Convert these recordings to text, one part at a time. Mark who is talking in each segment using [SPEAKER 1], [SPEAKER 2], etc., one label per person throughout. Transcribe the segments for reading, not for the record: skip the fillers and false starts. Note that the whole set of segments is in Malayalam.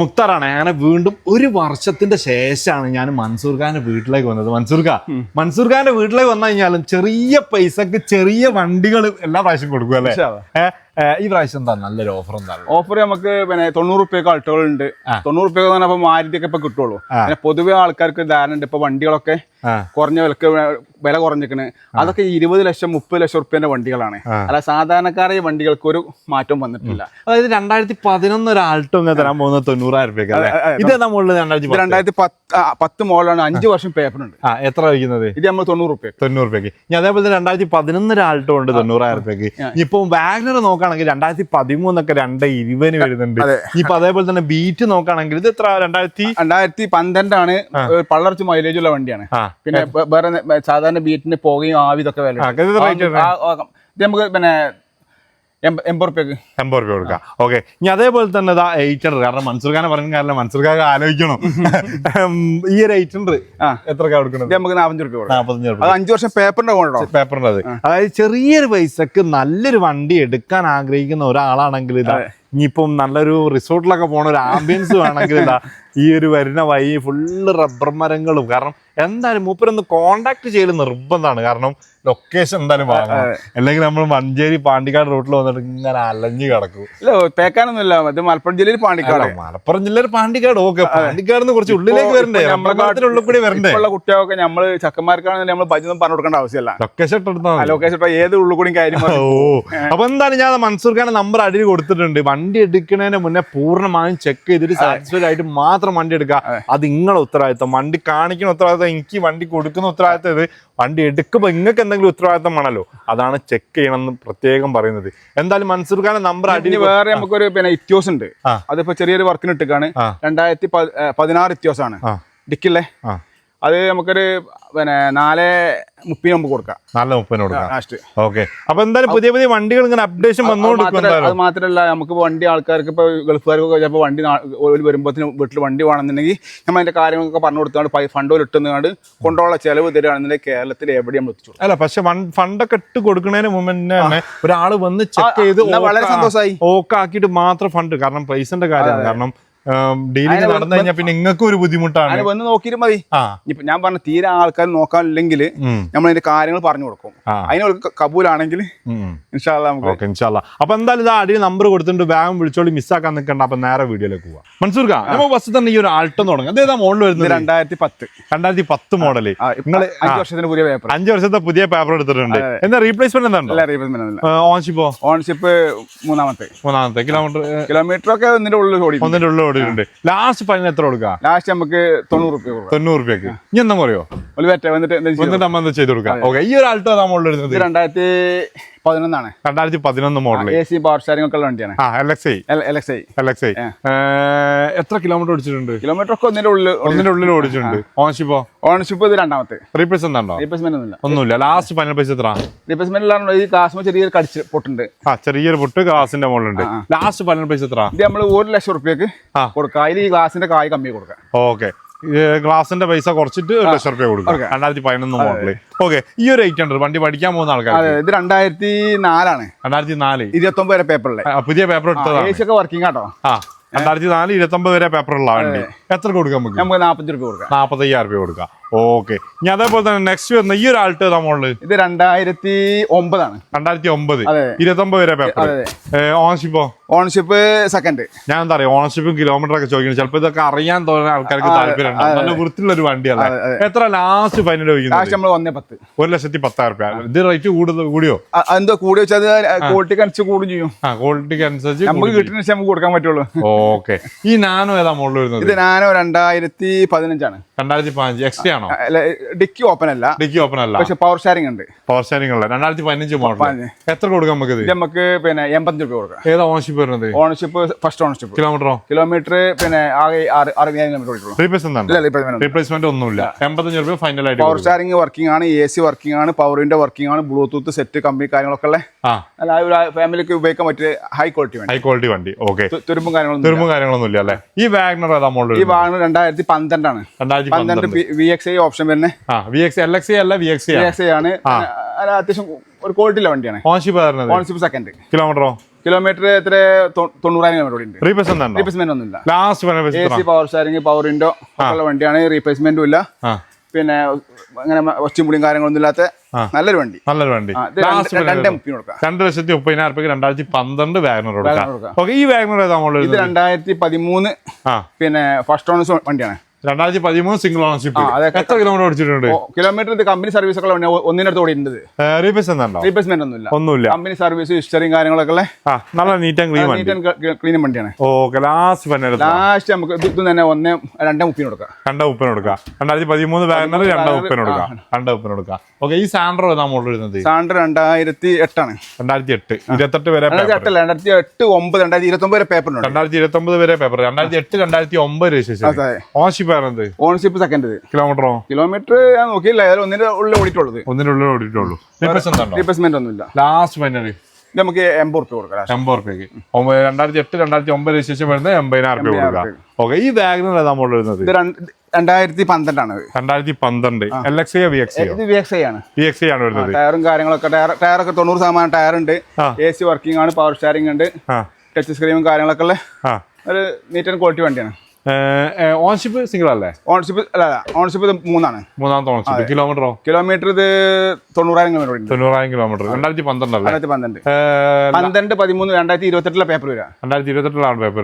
[SPEAKER 1] മുക്താറാണ്. അങ്ങനെ വീണ്ടും ഒരു വർഷത്തിന്റെ ശേഷമാണ് ഞാൻ മൻസൂർ ഖാന്റെ വീട്ടിലേക്ക് വന്നത്. മൻസൂർ ഖാന്റെ വീട്ടിലേക്ക് വന്നു കഴിഞ്ഞാലും ചെറിയ പൈസക്ക് ചെറിയ വണ്ടികൾ എല്ലാ പ്രാവശ്യം കൊടുക്കും അല്ലേ? ഈ പ്രാവശ്യം എന്താ നല്ലൊരു ഓഫർ? എന്താണ്
[SPEAKER 2] ഓഫർ? നമുക്ക് പിന്നെ 90 റുപ്യക്ക് ആൾട്ടുകളുണ്ട്. 90 റുപ്യക്ക് പറഞ്ഞാൽ മാരുതിയൊക്കെ ഇപ്പൊ കിട്ടുള്ളൂ. പിന്നെ പൊതുവെ ആൾക്കാർക്ക് ധാരണ ഉണ്ട് ഇപ്പൊ വണ്ടികളൊക്കെ കുറഞ്ഞ വില കുറഞ്ഞിരിക്കണ്. അതൊക്കെ 20 ലക്ഷം 30 ലക്ഷം റുപ്യന്റെ വണ്ടികളാണ്. അല്ല സാധാരണക്കാരെ ഈ വണ്ടികൾക്ക് ഒരു മാറ്റവും വന്നിട്ടില്ല.
[SPEAKER 1] അതായത് 2011 ഒരു ആൾട്ടോ തരാൻ പോകുന്നത് 90,000 രൂപയ്ക്ക്. ഇത്
[SPEAKER 2] 2010 മോഡലാണ്. 5 വർഷം പേപ്പറുണ്ട്.
[SPEAKER 1] എത്ര വയ്ക്കുന്നത്?
[SPEAKER 2] ഇത് നമ്മൾ 90
[SPEAKER 1] റുപ്യക്ക്. ഇനി അതേപോലെ 2011 ഒരു ആൾട്ടോ ഉണ്ട് 90,000 രൂപയ്ക്ക്. ഇപ്പൊ വാഗ്നർ നോക്കുകയാണെങ്കിൽ 2013 ഒക്കെ 220 വരുന്നുണ്ട്. ഇപ്പൊ അതേപോലെ തന്നെ ബീറ്റ് നോക്കുകയാണെങ്കിൽ ഇത് എത്ര?
[SPEAKER 2] 2012 ആണ്. പള്ളർച്ച് മൈലേജ് ഉള്ള വണ്ടിയാണ്. പിന്നെ വേറെ സാധാരണ ബീറ്റിന് പോകുകയും ആവി ഇതൊക്കെ വില നമുക്ക് പിന്നെ 80 റുപ്യക്ക്
[SPEAKER 1] 80 രൂപ കൊടുക്കാം. ഓക്കെ. ഇനി അതേപോലെ തന്നെ 800. കാരണം മൻസൂർ ഖാനെ പറഞ്ഞ കാരണം മൻസൂർ ഖാൻ ആലോചിക്കണം. ഈ ഒരു 800 എത്ര കൊടുക്കണം?
[SPEAKER 2] നമുക്ക് 45 റുപ്യ കൊടുക്കാം. 5 വർഷം പേപ്പറിന്റെ
[SPEAKER 1] അത്. അതായത് ചെറിയൊരു പൈസക്ക് നല്ലൊരു വണ്ടി എടുക്കാൻ ആഗ്രഹിക്കുന്ന ഒരാളാണെങ്കിൽ ഇതാ, ഇനിയിപ്പം നല്ലൊരു റിസോർട്ടിലൊക്കെ പോണ ഒരു ആംബിയൻസ് വേണമെങ്കിൽ ഇതാ ഈ ഒരു വരുന്ന വഴി ഫുള്ള് റബ്ബർ മരങ്ങളും. കാരണം എന്തായാലും മൂപ്പരൊന്ന് കോണ്ടാക്ട് ചെയ്യൽ നിർബന്ധമാണ്. കാരണം ലൊക്കേഷൻ എന്തായാലും വാങ്ങണം. അല്ലെങ്കിൽ നമ്മൾ മഞ്ചേരി പാണ്ടിക്കാട് റൂട്ടിൽ വന്നിട്ട് ഇങ്ങനെ അലഞ്ഞു കിടക്കും.
[SPEAKER 2] പേക്കാനൊന്നുമില്ല. മറ്റേ മലപ്പുറം ജില്ലയിൽ
[SPEAKER 1] പാണ്ടിക്കാട്. ഓക്കെ. പാണ്ടിക്കാട് കുറച്ച് ഉള്ളിലേക്ക് വരണ്ടേ? നമ്മളെ ഉള്ളിൽ കൂടി വരണ്ടേ?
[SPEAKER 2] കുട്ടികളൊക്കെ നമ്മള് ചക്കന്മാർക്കാണെങ്കിൽ നമ്മൾ ബജൊന്നും പറഞ്ഞു കൊടുക്കേണ്ട ആവശ്യമില്ല.
[SPEAKER 1] ലൊക്കേഷൻ
[SPEAKER 2] ഏത് ഉള്ളിൽ കൂടി കാര്യം.
[SPEAKER 1] അപ്പൊ എന്തായാലും ഞാൻ മൻസൂർ ഖാന്റെ നമ്പർ അടിയിൽ കൊടുത്തിട്ടുണ്ട്. വണ്ടി എടുക്കുന്നതിന് മുന്നേ പൂർണ്ണമായും ചെക്ക് ചെയ്തിട്ട് സാറ്റിസ്ഫൈഡ് ആയിട്ട് മാത്രം വണ്ടി എടുക്കുക. അത് നിങ്ങളെ ഉത്തരവാദിത്തം. വണ്ടി കാണിക്കുന്ന ഉത്തരവാദിത്തം എനിക്ക്, വണ്ടി കൊടുക്കുന്ന ഉത്തരവാദിത്തം ഇത്. വണ്ടി എടുക്കുമ്പോൾ നിങ്ങൾക്ക് എന്തെങ്കിലും ഉത്തരവാദിത്തം വേണമല്ലോ, അതാണ് ചെക്ക് ചെയ്യണമെന്ന് പ്രത്യേകം പറയുന്നത്. എന്തായാലും മൻസൂർ ഖാന്റെ നമ്പർ അടിയിൽ.
[SPEAKER 2] വേറെ നമുക്കൊരു പിന്നെ ഇത്യോസ് ഉണ്ട്. അതിപ്പോ ചെറിയൊരു വർക്കിന് ഇട്ടിക്കാണ്. 2016 ഇത്യോസാണ് ഡിക്കില്ലേ. അത് നമുക്കൊരു പിന്നെ 4:30 നമുക്ക് കൊടുക്കാം.
[SPEAKER 1] 4:30 കൊടുക്കാം. ഓക്കെ. അപ്പൊ എന്തായാലും പുതിയ പുതിയ വണ്ടികൾ ഇങ്ങനെ അപ്ഡേഷൻ വന്നുകൊണ്ടിരിക്കും.
[SPEAKER 2] അത് മാത്രമല്ല നമുക്ക് വണ്ടി ആൾക്കാർക്ക് ഇപ്പൊ ഗൾഫുകാർക്ക് ചിലപ്പോൾ വണ്ടി വരുമ്പോഴത്തേനും വീട്ടിൽ വണ്ടി വേണമെന്നുണ്ടെങ്കിൽ നമ്മൾ അതിന്റെ കാര്യങ്ങളൊക്കെ പറഞ്ഞു കൊടുത്തുകൊണ്ട് ഫണ്ട് ഇട്ടുകൊണ്ട് കൊണ്ടുള്ള ചെലവ് തരികയാണെന്നുണ്ടെങ്കിൽ കേരളത്തിൽ എവിടെ നമ്മൾ എത്തിച്ചു.
[SPEAKER 1] അല്ല, പക്ഷെ ഫണ്ടൊക്കെ ഇട്ട് കൊടുക്കുന്നതിന് മുമ്പ് തന്നെ ഒരാൾ വന്ന് ചെക്ക് ചെയ്ത്
[SPEAKER 2] വളരെ സന്തോഷമായി
[SPEAKER 1] ഓക്കെ ആക്കിയിട്ട് മാത്രം ഫണ്ട്. കാരണം പൈസന്റെ കാര്യമാണ്. കാരണം ഡെയിലി നടന്നു കഴിഞ്ഞാൽ പിന്നെ നിങ്ങൾക്കും ഒരു ബുദ്ധിമുട്ടാണ്.
[SPEAKER 2] വന്ന് നോക്കിയിട്ട് മതി. ഇപ്പൊ ഞാൻ പറഞ്ഞ തീരെ ആൾക്കാർ നോക്കാനില്ലെങ്കിൽ നമ്മൾ അതിന്റെ കാര്യങ്ങൾ പറഞ്ഞു കൊടുക്കും. അതിന് കബൂലാണെങ്കിൽ
[SPEAKER 1] അപ്പൊ എന്തായാലും ഇത് അടിയിൽ നമ്പർ കൊടുത്തിട്ടുണ്ട്. വേഗം വിളിച്ചോളി, മിസ്സാക്കാൻ നിൽക്കണ്ട. അപ്പൊ നേരെ വീഡിയോയിലേക്ക് പോവാം. മൻസൂർ ഖാൻ, നമ്മൾ ബസ് തന്നെ ഈ ഒരു ആൾട്ടോ തുടങ്ങും. അതേതാ മോഡൽ വരുന്നത്?
[SPEAKER 2] 2010
[SPEAKER 1] മോഡല്. നിങ്ങൾ 5 വർഷത്തെ പുതിയ പേപ്പർ എടുത്തിട്ടുണ്ട്. എന്താ റീപ്ലേസ്മെന്റ് എന്താ? ഓൺഷിപ്പ് 3-ാമത്തെ.
[SPEAKER 2] കിലോമീറ്റർ ഒക്കെ ഒന്നിന്റെ
[SPEAKER 1] ഉള്ളിൽ ലാസ്റ്റ് ഫൈനൽ എത്ര കൊടുക്കാം?
[SPEAKER 2] ലാസ്റ്റ് നമുക്ക് 90
[SPEAKER 1] റുപ്യക്ക്. ഇനി എന്താ പറയോ? വന്നിട്ട് ചെയ്ത് കൊടുക്കാം. ഓക്കെ. ഈ ഒരു ആൾട്ടോ നമ്മൾ 2011 മോഡൽ.
[SPEAKER 2] AC പവർ സ്റ്റാരിംഗ് ഒക്കെ ഉള്ള വണ്ടിയാണ്.
[SPEAKER 1] LXi. എത്ര കിലോമീറ്റർ ഓടിച്ചിട്ടുണ്ട്?
[SPEAKER 2] കിലോമീറ്റർ ഒക്കെ ഒന്നിന്റെ
[SPEAKER 1] ഉള്ളിൽ ഓടിച്ചിട്ടുണ്ട്.
[SPEAKER 2] ഓൺഷിപ്പ് ഇത് 2-ാമത്തെ.
[SPEAKER 1] റീപ്ലേസ്മെന്റ് ഒന്നുമില്ല. ലാസ്റ്റ് ഫൈനൽ പൈസ എത്ര?
[SPEAKER 2] റീപ്ലേസ്മെന്റ് ഈ ഗ്ലാസ് ചെറിയൊരു കടിച്ച് പൊട്ടുണ്ട്.
[SPEAKER 1] ചെറിയൊരു പൊട്ട് ഗ്ലാസിന്റെ മുകളിലുണ്ട്. ലാസ്റ്റ് ഫൈനൽ പൈസ എത്ര?
[SPEAKER 2] ഇത് നമ്മൾ 1 ലക്ഷം റുപ്യക്ക് കൊടുക്കാം. അതിൽ ഈ ഗ്ലാസിന്റെ കായ് കമ്മി കൊടുക്കാം.
[SPEAKER 1] ഓക്കെ. ഗ്ലാസിന്റെ പൈസ കുറച്ചിട്ട് 1 ലക്ഷം റുപ്യ കൊടുക്കാം. 2011 മോഡല്. ഓക്കെ. ഈ ഒരു 800 വണ്ടി പഠിക്കാൻ പോകുന്ന ആൾക്കാർ.
[SPEAKER 2] ഇത് 2004 ആണ്.
[SPEAKER 1] 2004
[SPEAKER 2] 29 വരെ പേപ്പറിലെ
[SPEAKER 1] പുതിയ പേപ്പർ എടുത്തതാണ്.
[SPEAKER 2] AC ഒക്കെ വർക്കിംഗ് ആട്ടോ.
[SPEAKER 1] 2004 29 വരെ പേപ്പറുള്ള വണ്ടി. എത്ര കൊടുക്കാം? നമുക്ക്
[SPEAKER 2] 45 രൂപ കൊടുക്കാം.
[SPEAKER 1] 45,000 രൂപ കൊടുക്കാം. ഓക്കെ. ഇനി അതേപോലെ തന്നെ നെക്സ്റ്റ് വരുന്ന ഈ ഒരു ആൾട്ടോ മോഡല്.
[SPEAKER 2] ഇത് 2009 ആണ്.
[SPEAKER 1] 2009 29 വരെ പേപ്പർ. ഓൺഷിപ്പ്
[SPEAKER 2] സെക്കൻഡ്.
[SPEAKER 1] ഞാൻ എന്താ പറയാ, ഓൺഷിപ്പും കിലോമീറ്റർ ഒക്കെ ചോദിക്കുന്നത് ചിലപ്പോൾ ഇതൊക്കെ അറിയാൻ തോന്നുന്ന ആൾക്കാർക്ക് താല്പര്യം ഉണ്ടാവും. നല്ല വൃത്തിയുള്ള ഒരു വണ്ടിയല്ല. എത്ര ലാസ്റ്റ് ഫൈനൽ ചോദിക്കുന്നത്? 1,10,000 രൂപ. ഇത് റേറ്റ് കൂടിയോ?
[SPEAKER 2] എന്തോ കൂടി വെച്ചാൽ ക്വാളിറ്റിക്ക് അനുസരിച്ച് കൂടും ചെയ്യും.
[SPEAKER 1] ക്വാളിറ്റിക്ക് അനുസരിച്ച്
[SPEAKER 2] നമുക്ക് കിട്ടുന്ന നമുക്ക് കൊടുക്കാൻ പറ്റുള്ളൂ.
[SPEAKER 1] ഓക്കെ. ഈ നാനോ ഏതാ മോഡൽ വരുന്നത്?
[SPEAKER 2] ഇത് നാനോ 2015 ആണ്.
[SPEAKER 1] 2015 എക്സ്ട്രാ ആണോ?
[SPEAKER 2] ഡിക്കി ഓപ്പൺ അല്ല. പക്ഷെ പവർ ഷെയറിംഗ് ഉണ്ട്. 2015
[SPEAKER 1] മോഡൽ. എത്ര കൊടുക്കാം നമുക്ക്?
[SPEAKER 2] നമുക്ക് പിന്നെ 85 രൂപ കൊടുക്കാം.
[SPEAKER 1] ഏതാ ഓൺഷിപ്പ് വരുന്നത്?
[SPEAKER 2] ഓൺഷിപ്പ് ഫസ്റ്റ് ഓൺഷിപ്പ്. കിലോമീറ്റർ പിന്നെ ആകെ 60,000 കിലോമീറ്റർ.
[SPEAKER 1] റീപ്ലേസ്മെന്റ് ഒന്നുമില്ല. 85 രൂപ ഫൈനൽ ആയിട്ട്.
[SPEAKER 2] പവർ ഷെയറിംഗ് വർക്കിംഗ് ആണ്. AC വർക്കിംഗ് ആണ്. പവറിന്റെ വർക്കിംഗ് ആണ്. ബ്ലൂടൂത്ത് സെറ്റ് കമ്പനി കാര്യങ്ങളൊക്കെ ഉള്ള ഫാമിലിക്ക് ഉപയോഗിക്കാൻ പറ്റിയ ഹൈ ക്വാളിറ്റി വണ്ടി. ഓക്കെ. തുരുമ്പും കാര്യങ്ങളൊന്നും ഇല്ല അല്ലേ? ഈ വാഗ്നർ ഏതാ മോഡൽ? ഈ വാഗ്നർ 2012 ആണ്. 2012 VXi ഓപ്ഷൻ വരുന്നത്.
[SPEAKER 1] LXi അല്ല, VXi
[SPEAKER 2] ആണ്. അത്യാവശ്യം ഒരു ക്വാളിറ്റി വണ്ടിയാണ്.
[SPEAKER 1] ഓൺഷിപ്പ്
[SPEAKER 2] സെക്കൻഡ്. കിലോമീറ്റർ എത്ര 90,000 കിലോമീറ്റർ ഉണ്ട്. റീപ്ലേസ്മെന്റ് ഒന്നുമില്ല. AC power steering power window ഉള്ള വണ്ടിയാണ്. റീപ്ലേസ്മെന്റും ഇല്ല. പിന്നെ അങ്ങനെ ഒച്ചമ്പുളിയും കാര്യങ്ങളൊന്നും ഇല്ലാത്ത നല്ലൊരു വണ്ടി.
[SPEAKER 1] 2,30,000 കൊടുക്കാം. 2012 വാഗണർ കൊടുക്കാം. ഈ വാഗണർ
[SPEAKER 2] ഇത് 2013 പിന്നെ ഫസ്റ്റ് ഓണേഴ്സ് വണ്ടിയാണ്.
[SPEAKER 1] 2013 സിംഗിൾ ഓണർഷിപ്പ്. എത്ര കിലോമീറ്റർ ഓടിച്ചിട്ടുണ്ട്?
[SPEAKER 2] കിലോമീറ്റർ ഇത് കമ്പനി സർവീസ് ഒക്കെ ഒന്നിനടുത്ത് ഓടിയിട്ടുണ്ട്. റീപ്ലേസ്മെന്റ് ഒന്നുമില്ല. കമ്പനി സർവീസ് ഹിസ്റ്ററിയും കാര്യങ്ങളൊക്കെ
[SPEAKER 1] നല്ല നീറ്റ് ആൻഡ്
[SPEAKER 2] ക്ലീൻ വണ്ടിയാണ്.
[SPEAKER 1] ലാസ്റ്റ്
[SPEAKER 2] നമുക്ക് ഇത് തന്നെ 2,30 കൊടുക്കാം.
[SPEAKER 1] 2,30 2013 വാഗണർ 2,30 കൊടുക്കാം. ഈ സാൻഡ്രോ
[SPEAKER 2] സാൻഡ്രോ 2008 ആണ്.
[SPEAKER 1] 2008 28 വരെ
[SPEAKER 2] 2008 2029 വരെ പേപ്പർ
[SPEAKER 1] 2029 വരെ പേപ്പർ. 2008 2009 രജിസ്ട്രേഷൻ. ഓൺഷിപ്പ്
[SPEAKER 2] സെക്കൻഡ്.
[SPEAKER 1] കിലോമീറ്റർ
[SPEAKER 2] ഞാൻ നോക്കിയില്ല. ഒന്നിന്റെ ഉള്ളിൽ ഓടിയിട്ടുള്ളത്. റീപ്ലേസ്മെന്റ് ഒന്നുമില്ല.
[SPEAKER 1] ലാസ്റ്റ് ഫൈനൽ
[SPEAKER 2] നമുക്ക് 80 കൊടുക്കാം.
[SPEAKER 1] 80 2008 2009 രജിസ്ട്രേഷൻ വരുന്നത് 80,000 കൊടുക്കാം. ഈ വാഗണർ നമ്മൾ വരുന്നത്
[SPEAKER 2] 2012 ആണ്.
[SPEAKER 1] 2012 LXI
[SPEAKER 2] VXI ആണ്.
[SPEAKER 1] ആണ് വരുന്നത്.
[SPEAKER 2] ടയറും കാര്യങ്ങളൊക്കെ ടയറൊക്കെ 90% ടയർ ഉണ്ട്. AC വർക്കിംഗ് ആണ്. പവർ സ്റ്റാരിംഗ് ഉണ്ട്. ടച്ച് സ്ക്രീനും കാര്യങ്ങളൊക്കെ ഉള്ള ഒരു നീറ്റ് ആൻഡ് ക്വാളിറ്റി വണ്ടിയാണ്.
[SPEAKER 1] ഓൺഷിപ്പ് സിംഗിൾ അല്ലേ?
[SPEAKER 2] ഓൺഷിപ്പ് ഇത് 3
[SPEAKER 1] മൂന്നാമത്തെ ഓൺഷിപ്പ്.
[SPEAKER 2] കിലോമീറ്റർ ഇത് 90,000
[SPEAKER 1] കിലോമീറ്റർ. 2012
[SPEAKER 2] 12 2028 പേപ്പർ വരാം.
[SPEAKER 1] 2028 പേപ്പർ.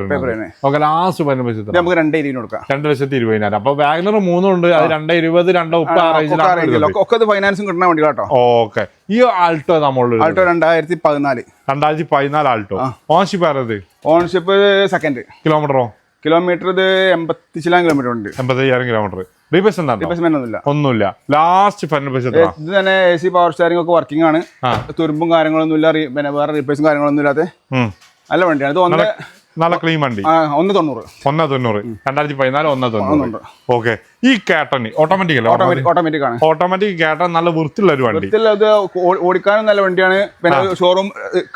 [SPEAKER 1] ലാസ്റ്റ്
[SPEAKER 2] നമുക്ക് 2,20 കൊടുക്കാം.
[SPEAKER 1] 2,20,000. അപ്പൊ വാഗണർ 3 ഉണ്ട്. അത് 2,20 2,30
[SPEAKER 2] ഒക്കെ ഫൈനാൻസും കിട്ടുന്ന വണ്ടി കേട്ടോ.
[SPEAKER 1] ഓക്കെ. ഈ ആൾട്ടോ നമ്മൾ
[SPEAKER 2] ആൾട്ടോ
[SPEAKER 1] 2014 ആൾട്ടോ. ഓൺഷിപ്പ്
[SPEAKER 2] സെക്കൻഡ്.
[SPEAKER 1] കിലോമീറ്റർ
[SPEAKER 2] ഇത് 80,000 കിലോമീറ്റർ ഉണ്ട്.
[SPEAKER 1] 80,000 കിലോമീറ്റർ.
[SPEAKER 2] റീപ്ലേസ്മെന്റ്
[SPEAKER 1] ഒന്നുമില്ല. ലാസ്റ്റ്
[SPEAKER 2] ഇത് തന്നെ AC പവർ സ്റ്റാരിംഗ് ഒക്കെ വർക്കിംഗ് ആണ്. തുരുമ്പും കാര്യങ്ങളൊന്നും ഇല്ല. പിന്നെ വേറെ റീപ്ലേസും കാര്യങ്ങളൊന്നും ഇല്ലാത്ത നല്ല വണ്ടിയാണ്. ഇത്
[SPEAKER 1] നല്ല ക്ലീൻ വണ്ടി.
[SPEAKER 2] 1,90
[SPEAKER 1] 2014 1,90. ഓക്കെ. ഈ കാട്ടൺ ഓട്ടോമാറ്റിക് അല്ല?
[SPEAKER 2] ഓട്ടോമാറ്റിക് ആണ്.
[SPEAKER 1] ഓട്ടോമാറ്റിക് കാട്ടൺ നല്ല വൃത്തിയുള്ള ഒരു വണ്ടി.
[SPEAKER 2] ഓടിക്കാനും നല്ല വണ്ടിയാണ്. പിന്നെ ഷോറൂം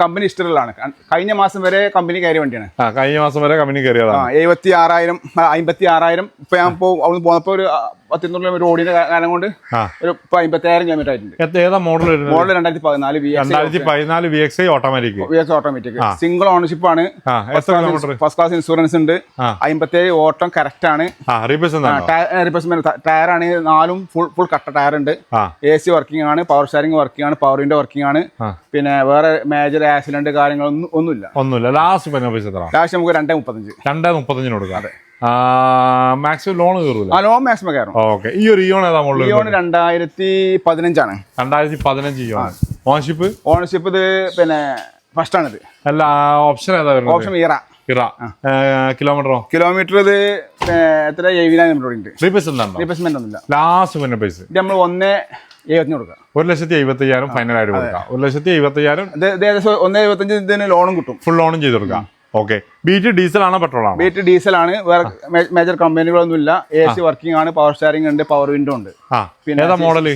[SPEAKER 2] കമ്പനി ഹിസ്റ്ററിലാണ്. കഴിഞ്ഞ മാസം വരെ കമ്പനി കയറിയ വണ്ടിയാണ്.
[SPEAKER 1] കഴിഞ്ഞ മാസം വരെ കമ്പനി കയറിയതാണ്.
[SPEAKER 2] 76,000 56,000. ഇപ്പൊ ഞാൻ അവിടെ പോന്നപ്പോ ഒരു 10 കിലോമീറ്റർ ഓടിയ കാലം കൊണ്ട് ഒരു 55,000 കിലോമീറ്റർ ആയിട്ടുണ്ട്.
[SPEAKER 1] ഏതാ model?
[SPEAKER 2] 2014
[SPEAKER 1] VXI automatic.
[SPEAKER 2] Single ownership ആണ്. ഫസ്റ്റ് ക്ലാസ് ഇൻഷുറൻസ് ഉണ്ട്. 57 ഓട്ടം കറക്റ്റ് ആണ്. ടയർ ആണ് 4 ഫുൾ കട്ട ടയർ ഉണ്ട്. AC വർക്കിംഗ് ആണ്. പവർ സ്റ്റാരിംഗ് വർക്കിംഗ് ആണ്. പവർ വിൻഡോ വർക്കിംഗ് ആണ്. പിന്നെ വേറെ മേജർ ആക്സിഡന്റ് കാര്യങ്ങളൊന്നുമില്ല. ലാസ്റ്റ് നമുക്ക് 2,35
[SPEAKER 1] കൊടുക്കാം. മാക്സിമം ലോൺ കയറൂല?
[SPEAKER 2] ലോൺ മാക്സിമം കയറും.
[SPEAKER 1] ഓക്കെ. ഈ ഒരു ഇയോൺ
[SPEAKER 2] 2015 ആണ്.
[SPEAKER 1] 2015
[SPEAKER 2] ഓണർഷിപ്പ് ഇത് പിന്നെ ഫസ്റ്റ് ആണിത്.
[SPEAKER 1] അല്ല, ഓപ്ഷൻ ഏതാ?
[SPEAKER 2] ഓപ്ഷൻ ഇറ.
[SPEAKER 1] കിലോമീറ്റർ
[SPEAKER 2] ഇത് എത്ര 70,000 ഉണ്ട്. റീപ്ലേസ്മെന്റ് ഒന്നുമില്ല.
[SPEAKER 1] ലാസ്റ്റ് പൈസ
[SPEAKER 2] നമ്മൾ 1,70,000 കൊടുക്കാം.
[SPEAKER 1] 1,70,000 ഫൈനലായിട്ട് കൊടുക്കാം. 1,70,000
[SPEAKER 2] 1,75 ഇതിന് ലോണും കിട്ടും.
[SPEAKER 1] ഫുൾ ലോണും ചെയ്ത് കൊടുക്കാം. ഓക്കെ. ബീറ്റ് ഡീസൽ ആണോ പെട്രോൾ ആണോ?
[SPEAKER 2] ബീറ്റ് ഡീസൽ ആണ്. വേറെ മേജർ കമ്പനികളൊന്നും ഇല്ല. AC വർക്കിംഗ് ആണ്. പവർ സ്റ്റാരിംഗ് ഉണ്ട്. പവർ വിൻഡോ ഉണ്ട്.
[SPEAKER 1] പിന്നെ മോഡൽ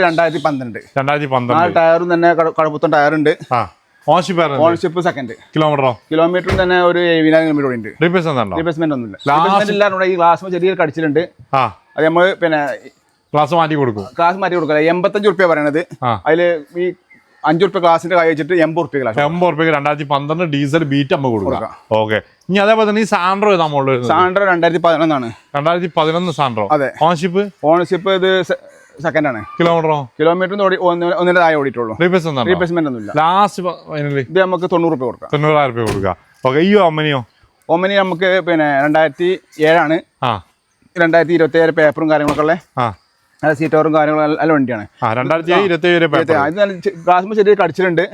[SPEAKER 2] 2012 ടയറും തന്നെ കടുപ്പത്തും ടയർ ഉണ്ട്. ഓൺഷിപ്പ് സെക്കൻഡ്. കിലോമീറ്റർ തന്നെ ഒരു 70,000 കിലോമീറ്റർ ഉണ്ട്. റീപ്ലേസ്മെന്റ് ഒന്നുമില്ല. ഈ ഗ്ലാസ് ചെറിയ കടിച്ചിട്ടുണ്ട്. അത് നമ്മൾ പിന്നെ
[SPEAKER 1] ക്ലാസ് മാറ്റി കൊടുക്കും.
[SPEAKER 2] 85 റുപ്യ പറയണത്. അതില് ഈ 5 റുപ്യ ക്ലാസിന്റെ കൈ വെച്ചിട്ട് 80 റുപ്യ
[SPEAKER 1] 2012 ഡീസൽ ബീറ്റ് നമ്മൾ കൊടുക്കാം. ഓക്കെ. ഇനി അതേപോലെ തന്നെ ഈ സാൻഡ്രോ
[SPEAKER 2] സാൻഡ്രോ 2011 ആണ്.
[SPEAKER 1] 2011 സാൻഡ്രോ.
[SPEAKER 2] അതെ. ഓൺഷിപ്പ് ഇത് സെക്കൻഡ് ആണ്. കിലോമീറ്റർ 1 താഴെ ഓടിയിട്ടുള്ളൂ. റീപ്ലേസ്മെന്റ് ഒന്നുമില്ല.
[SPEAKER 1] ലാസ്റ്റ്
[SPEAKER 2] ഇത് നമുക്ക് 90 റുപ്യ കൊടുക്കാം.
[SPEAKER 1] 90,000 കൊടുക്കാം. ഓക്കെ. ഈ
[SPEAKER 2] ഒമനി നമുക്ക് പിന്നെ 2007 ആണ്. 2027 പേപ്പറും കാര്യങ്ങളൊക്കെ ഉള്ള സീറ്റോറും കാര്യങ്ങളും നല്ല വണ്ടിയാണ്.
[SPEAKER 1] 2027
[SPEAKER 2] ഗ്ലാസ് ചെറിയ കടിച്ചിട്ടുണ്ട്.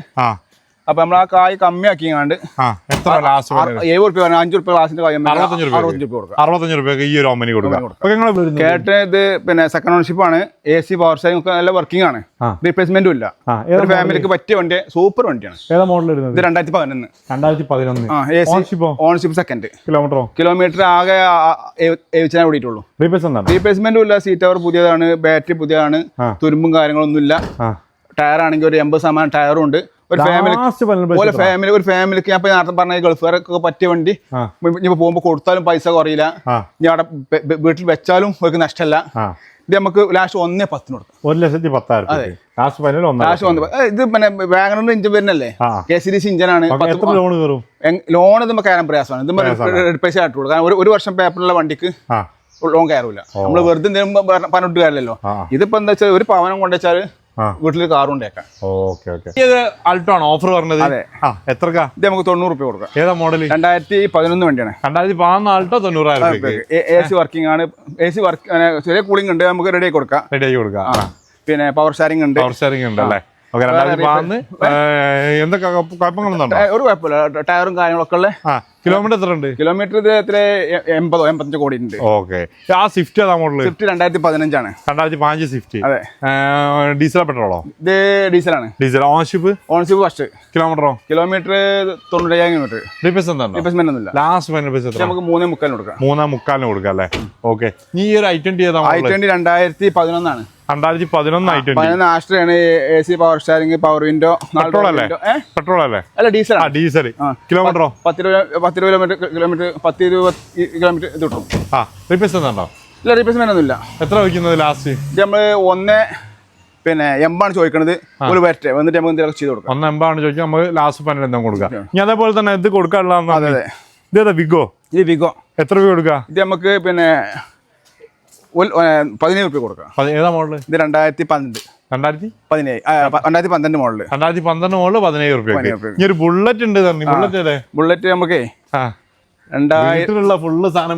[SPEAKER 2] അപ്പൊ നമ്മൾ ആ കായ് കമ്മിയാക്കിയാണ്ട് 7 റുപ്യ 5 റുപ്യ ക്ലാസിന്റെ കായ്
[SPEAKER 1] 65 രൂപ ഈ ഒരു ഒമനി കൊടുക്കാം.
[SPEAKER 2] കേട്ട ഇത് പിന്നെ സെക്കൻഡ് ഓണർഷിപ്പ് ആണ്. AC പവർ സ്റ്റാരിംഗ് ഒക്കെ നല്ല വർക്കിംഗ് ആണ്. റീപ്ലേസ്മെന്റും ഇല്ല. ഒരു ഫാമിലിക്ക് പറ്റിയ വണ്ടി, സൂപ്പർ വണ്ടിയാണ്.
[SPEAKER 1] ഇത്
[SPEAKER 2] 2011 ഓണർഷിപ്പ് സെക്കൻഡ്. കിലോമീറ്റർ ആകെ 70,000 ഓടിയിട്ടുള്ളൂ. റീപ്ലേസ്മെന്റും ഇല്ല. സീറ്റ് കവർ പുതിയതാണ്. ബാറ്ററി പുതിയതാണ്. തുരുമ്പും കാര്യങ്ങളൊന്നും ഇല്ല. ടയർ ആണെങ്കിൽ ഒരു 80% ടയറും ഉണ്ട്. ഒരു ഫാമിലിക്ക് ഞാൻ നേരത്തെ പറഞ്ഞ ഗൾഫുകാരൊക്കെ പറ്റിയ വണ്ടി. ഇനി പോകുമ്പോ കൊടുത്താലും പൈസ കുറയില്ല. ഇനി അവിടെ വീട്ടിൽ വെച്ചാലും അവർക്ക് നഷ്ടമല്ല. ഇത് നമുക്ക് ലാസ്റ്റ് 1,10 കൊടുക്കാം.
[SPEAKER 1] 1,10,000 ലാസ്റ്റ് ഫൈനൽ
[SPEAKER 2] ഇത് പിന്നെ വാഗണറിന്റെ ഇഞ്ചൻ വരുന്നല്ലേ, KCDC ഇഞ്ചനാണ്.
[SPEAKER 1] ലോൺ കയറും.
[SPEAKER 2] ലോൺ ഇത് കയറാൻ പ്രയാസമാണ്. ഇത് പൈസ ആയിട്ട് കൊടുക്കാം. ഒരു വർഷം പേപ്പറുള്ള വണ്ടിക്ക് ലോൺ കയറൂല. നമ്മൾ വെറുതെ എന്തെങ്കിലും പറഞ്ഞിട്ട് കാര്യമല്ലോ. ഇതിപ്പോ എന്താ വെച്ചാൽ ഒരു പവനം കൊണ്ടുവച്ചാൽ വീട്ടിൽ കാറും ഉണ്ടാക്കാം.
[SPEAKER 1] ആൾട്ടോ ആണ് ഓഫർ പറഞ്ഞത്. എത്രക്കാ?
[SPEAKER 2] ഇത് നമുക്ക് 90 രൂപ കൊടുക്കാം.
[SPEAKER 1] ഏതാ മോഡൽ?
[SPEAKER 2] 2011 വണ്ടിയാണ്.
[SPEAKER 1] 2011 ആൾട്ടോ 90,000.
[SPEAKER 2] AC വർക്കിംഗ് ആണ്. AC വർക്ക് ചെറിയ കൂളിംഗ് ഉണ്ട്, നമുക്ക് റെഡി ആക്കി കൊടുക്കാം. പിന്നെ പവർ ഷെയറിംഗ് ഉണ്ട്.
[SPEAKER 1] അല്ലേ? എന്തൊക്കെ കുഴപ്പങ്ങളൊന്നും
[SPEAKER 2] ഒരു കുഴപ്പമില്ല. ടയറും കാര്യങ്ങളൊക്കെ ഉള്ള.
[SPEAKER 1] കിലോമീറ്റർ എത്ര ഉണ്ട്?
[SPEAKER 2] കിലോമീറ്റർ ഇത് എത്ര 85 കോടി ഉണ്ട്.
[SPEAKER 1] ഓക്കെ. ആ സ്വിഫ്റ്റ് ഏതാ മോഡൽ?
[SPEAKER 2] സ്വിഫ്റ്റ് 2015 ആണ്.
[SPEAKER 1] 2015 സ്വിഫ്റ്റ്.
[SPEAKER 2] അതെ.
[SPEAKER 1] ഡീസലോ പെട്രോളോ? ഇത്
[SPEAKER 2] ഡീസലാണ്.
[SPEAKER 1] ഡീസൽ. Ownership
[SPEAKER 2] first.
[SPEAKER 1] കിലോമീറ്ററോ?
[SPEAKER 2] Kilometre 90,000 kilometre.
[SPEAKER 1] റീപ്ലേസ്മെന്റ് ഒന്നുമില്ല. ലാസ്റ്റ് ഫൈനൽ പൈസ
[SPEAKER 2] നമുക്ക് 3,3 കൊടുക്കാം.
[SPEAKER 1] 3,3 കൊടുക്കാം അല്ലേ? ഓക്കെ. ഈ ഒരു i20 ഏതാ?
[SPEAKER 2] i20 2011 ആണ്.
[SPEAKER 1] 2011 i20.
[SPEAKER 2] ആസ്ട്രയാണ്. AC power സ്റ്റാരിംഗ്, power window.
[SPEAKER 1] Petrol അല്ലേ? പെട്രോൾ അല്ലേ?
[SPEAKER 2] അല്ല, ഡീസൽ.
[SPEAKER 1] ഡീസൽ. കിലോമീറ്ററോ? 10
[SPEAKER 2] കിലോമീറ്റർ ഇത് കിട്ടും.
[SPEAKER 1] റീപ്ലേസ്മെന്റ് ഉണ്ടോ?
[SPEAKER 2] ഇല്ല, റീപ്ലേസ്മെന്റ് ഒന്നുമില്ല.
[SPEAKER 1] എത്ര വയ്ക്കുന്നത് ലാസ്റ്റ്?
[SPEAKER 2] ഇത് നമ്മള് 1,80 ചോദിക്കണത്. ഒരു വരട്ടെ വന്നിട്ട് നമുക്ക് എന്തെങ്കിലും ചെയ്ത് കൊടുക്കാം.
[SPEAKER 1] 1,80 ചോദിച്ചാൽ നമുക്ക് ലാസ്റ്റ് ഫൈനൽ എന്തെങ്കിലും കൊടുക്കാം. ഞാൻ അതേപോലെ തന്നെ ഇത് കൊടുക്കാനുള്ള.
[SPEAKER 2] അതെ.
[SPEAKER 1] ഇതേതാ? വിഗോ.
[SPEAKER 2] ഇത് വിഗോ.
[SPEAKER 1] എത്ര രൂപ കൊടുക്കാം?
[SPEAKER 2] ഇത് നമുക്ക് 17 രൂപ കൊടുക്കാം.
[SPEAKER 1] ഏതാ മോഡല്? ഇത്
[SPEAKER 2] 2012 മോഡല്.
[SPEAKER 1] 2012 മോഡല് 17 രൂപ. ഇനി ഒരു ബുള്ളറ്റ് ഉണ്ട്. ബുള്ളറ്റ് അല്ലേ?
[SPEAKER 2] ബുള്ളറ്റ് നമുക്ക്
[SPEAKER 1] ഫുള്ള് സാധനം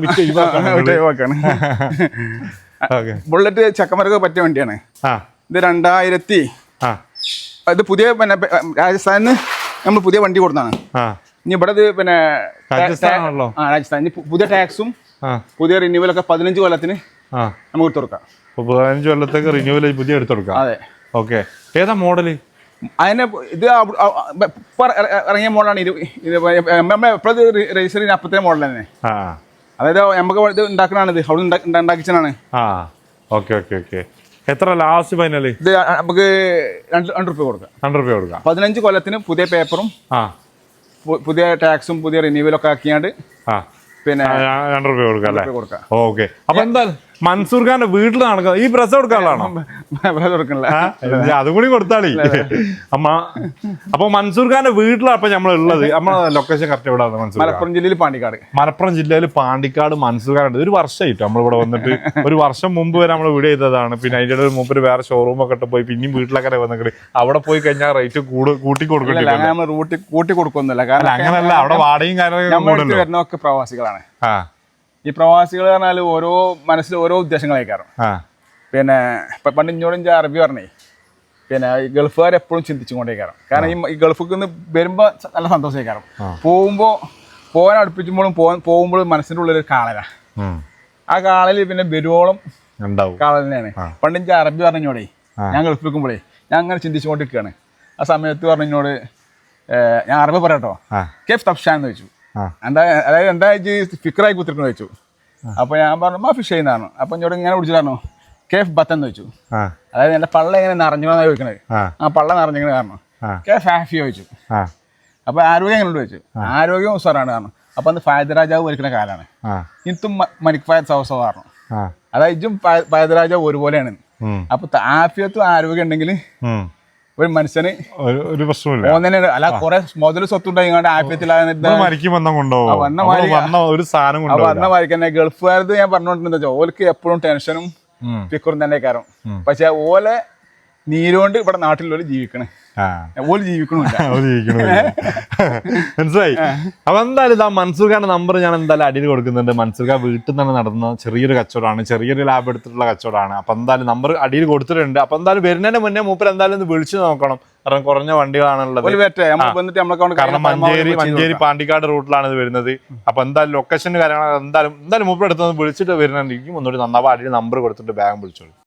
[SPEAKER 2] ബുള്ളറ്റ് ചക്കമരക്ക് പറ്റിയ വണ്ടിയാണ്. ഇത് 2000. ഇത് പുതിയ പിന്നെ രാജസ്ഥാനിന്ന് നമ്മൾ പുതിയ വണ്ടി കൊടുത്താണ്. ഇനി ഇവിടെ പിന്നെ രാജസ്ഥാൻ പുതിയ ടാക്സും പുതിയ റിന്യൂവലൊക്കെ 15 കൊല്ലത്തിന് നമുക്ക് എടുത്തു കൊടുക്കാം.
[SPEAKER 1] 15 കൊല്ലത്തേക്ക് റിന്യൂവൽ പുതിയ എടുത്തു കൊടുക്കാം.
[SPEAKER 2] അതെ.
[SPEAKER 1] ഓക്കെ. ഏതാ മോഡല്?
[SPEAKER 2] അതിനെ ഇത് ഇറങ്ങിയ മോഡലാണ്. രജിസ്റ്ററിന് അപ്പത്തെ മോഡൽ തന്നെ. അതായത് നമുക്ക് ഇത് ഉണ്ടാക്കണാണ്. ഇത് അവിടെ ഉണ്ടാക്കിച്ചാണ്.
[SPEAKER 1] Okay okay okay. എത്ര ലാസ്റ്റ് ഫൈനൽ? ഇത്
[SPEAKER 2] നമുക്ക് 2 രൂപ കൊടുക്കാം.
[SPEAKER 1] 2 രൂപ കൊടുക്കാം.
[SPEAKER 2] 15 കൊല്ലത്തിന് പുതിയ പേപ്പറും പുതിയ ടാക്സും പുതിയ റിന്യൂവലൊക്കെ ആക്കിയാണ്ട് പിന്നെ
[SPEAKER 1] 2 രൂപ കൊടുക്കാം. ഓക്കെ. അപ്പൊ എന്തായാലും മൻസൂർ ഖാന്റെ വീട്ടിൽ നടക്കുക ഈ പ്രസ് കൊടുക്കാനുള്ളതാണോ? അതും കൂടി കൊടുത്താളി അമ്മ. അപ്പൊ മൻസൂർ ഖാന്റെ വീട്ടിലാണ് അപ്പൊ നമ്മളുള്ളത്. നമ്മളെ ലൊക്കേഷൻ കറക്റ്റ് എവിടെ?
[SPEAKER 2] മലപ്പുറം ജില്ലയിൽ പാണ്ടിക്കാട്.
[SPEAKER 1] മലപ്പുറം ജില്ലയിൽ പാണ്ടിക്കാട് മൻസൂർ ഖാൻ ഉണ്ട്. ഒരു വർഷമായിട്ട് നമ്മളിവിടെ വന്നിട്ട്. ഒരു വർഷം മുമ്പ് വരെ നമ്മൾ വീഡിയോ ചെയ്തതാണ്. പിന്നെ അതിന്റെ മുമ്പ് വേറെ ഷോറൂം ഒക്കെ പോയി പിന്നെയും വീട്ടിലൊക്കെ വന്നിട്ട് അവിടെ പോയി കഴിഞ്ഞാൽ റേറ്റ് കൂട്ടി കൊടുക്കുന്നില്ല.
[SPEAKER 2] കൂട്ടി കൊടുക്കുന്നില്ല. കാരണം
[SPEAKER 1] അങ്ങനല്ല, അവിടെ വാടകയും കാര്യങ്ങളൊക്കെ
[SPEAKER 2] വരുന്നതൊക്കെ പ്രവാസികളാണ്. ഈ പ്രവാസികൾ പറഞ്ഞാൽ ഓരോ മനസ്സിൽ ഓരോ ഉദ്ദേശങ്ങളായിക്കാറും. പിന്നെ പണ്ട് ഇഞ്ഞോടും അറബി പറഞ്ഞേ, പിന്നെ ഈ ഗൾഫുകാർ എപ്പോഴും ചിന്തിച്ചുകൊണ്ടേക്കാറും. കാരണം ഈ ഗൾഫിൽ നിന്ന് വരുമ്പോൾ നല്ല സന്തോഷമായിക്കാറും. പോകാൻ അടുപ്പിച്ചുമ്പോഴും പോകുമ്പോഴും മനസ്സിൻ്റെ ഉള്ളിൽ ഒരു കാളല. ആ കാളയിൽ പിന്നെ വരുവോളം കാളൽ തന്നെയാണ്. പണ്ട് എനിക്ക് അറബി പറഞ്ഞോടേ, ഞാൻ ഗൾഫിൽ നിൽക്കുമ്പോഴേ ഞാൻ അങ്ങനെ ചിന്തിച്ചുകൊണ്ടിരിക്കുകയാണ്. ആ സമയത്ത് പറഞ്ഞോട് ഞാൻ അറബി പറയട്ടോ, കേഫ് തഫ്ഷാൻ എന്ന് വെച്ചു. എന്താ ഫിക്കറായി കുത്തിരിക്കുന്നു വെച്ചു. അപ്പൊ ഞാൻ പറഞ്ഞു ഫിഷ് ചെയ്യുന്നതാണ്. അപ്പൊ എന്നോട് ഇങ്ങനെ വിളിച്ചിട്ടാണോ കേഫ് ബത്തൻ എന്ന് വെച്ചു. അതായത് എന്റെ പള്ള എങ്ങനെ നിറഞ്ഞോന്നാ ചോദിക്കണത്. ആ പള്ള നിറഞ്ഞിങ്ങനെ കാരണം കേഫ് ഹാഫി ചോദിച്ചു. അപ്പൊ ആരോഗ്യം എങ്ങനെ ചോദിച്ചു. ആരോഗ്യം ഉസാറാണ് കാരണം. അപ്പൊ അന്ന് ഫായദ് രാജാവ് ഭരിക്കുന്ന കാലാണ്. ഇത്തും മനിക് ഫായദ് സൗസ കാരണം. അതായത് ഇജും ഫായദ് രാജാവ് ഒരുപോലെയാണ്. അപ്പൊ ആഫിയത്തും ആരോഗ്യം ഉണ്ടെങ്കിൽ ഒരു മനുഷ്യന് ഒരു പ്രശ്നമില്ല. അല്ല കുറെ മുതൽ സ്വത്തുണ്ടായിങ്ങാണ്ട് ആഫിയത്തിലാകുന്ന ഗൾഫുകാരത് ഞാൻ പറഞ്ഞോണ്ടിരുന്ന ഓർക്ക് എപ്പോഴും ടെൻഷനും ഫിക്കറും തന്നെ കാരണം. പക്ഷെ ഓലെ നീരുകൊണ്ട് ഇവിടെ നാട്ടിലുള്ള ജീവിക്കണേ, ഓല് ജീവിക്കണില്ല.
[SPEAKER 1] മനസ്സിലായി. അപ്പൊ എന്തായാലും ആ മൻസൂർ ഖാന്റെ നമ്പർ ഞാൻ എന്തായാലും അടിയിൽ കൊടുക്കുന്നുണ്ട്. മൻസൂർ ഖാൻ വീട്ടിൽ തന്നെ നടന്ന ചെറിയൊരു കച്ചവടമാണ്, ചെറിയൊരു ലാഭം എടുത്തിട്ടുള്ള കച്ചവടമാണ്. അപ്പൊ എന്തായാലും നമ്പർ അടിയിൽ കൊടുത്തിട്ടുണ്ട്. അപ്പൊ എന്തായാലും വരുന്നതിന് മുന്നേ മൂപ്പർ എന്തായാലും ഒന്ന് വിളിച്ചു നോക്കണം. കാരണം കുറഞ്ഞ വണ്ടികളാണുള്ളത്. കാരണം മഞ്ചേരി പാണ്ടിക്കാട് റൂട്ടിലാണ് ഇത് വരുന്നത്. അപ്പൊ എന്തായാലും ലൊക്കേഷന്റെ കാര്യങ്ങൾ എന്തായാലും മൂപ്പർ എടുത്ത് വിളിച്ചിട്ട് വരുന്നുണ്ടെങ്കിൽ ഒന്നുകൂടി നന്നാവാ. അടിയിൽ നമ്പർ കൊടുത്തിട്ട് ബാഗ് വിളിച്ചോളൂ.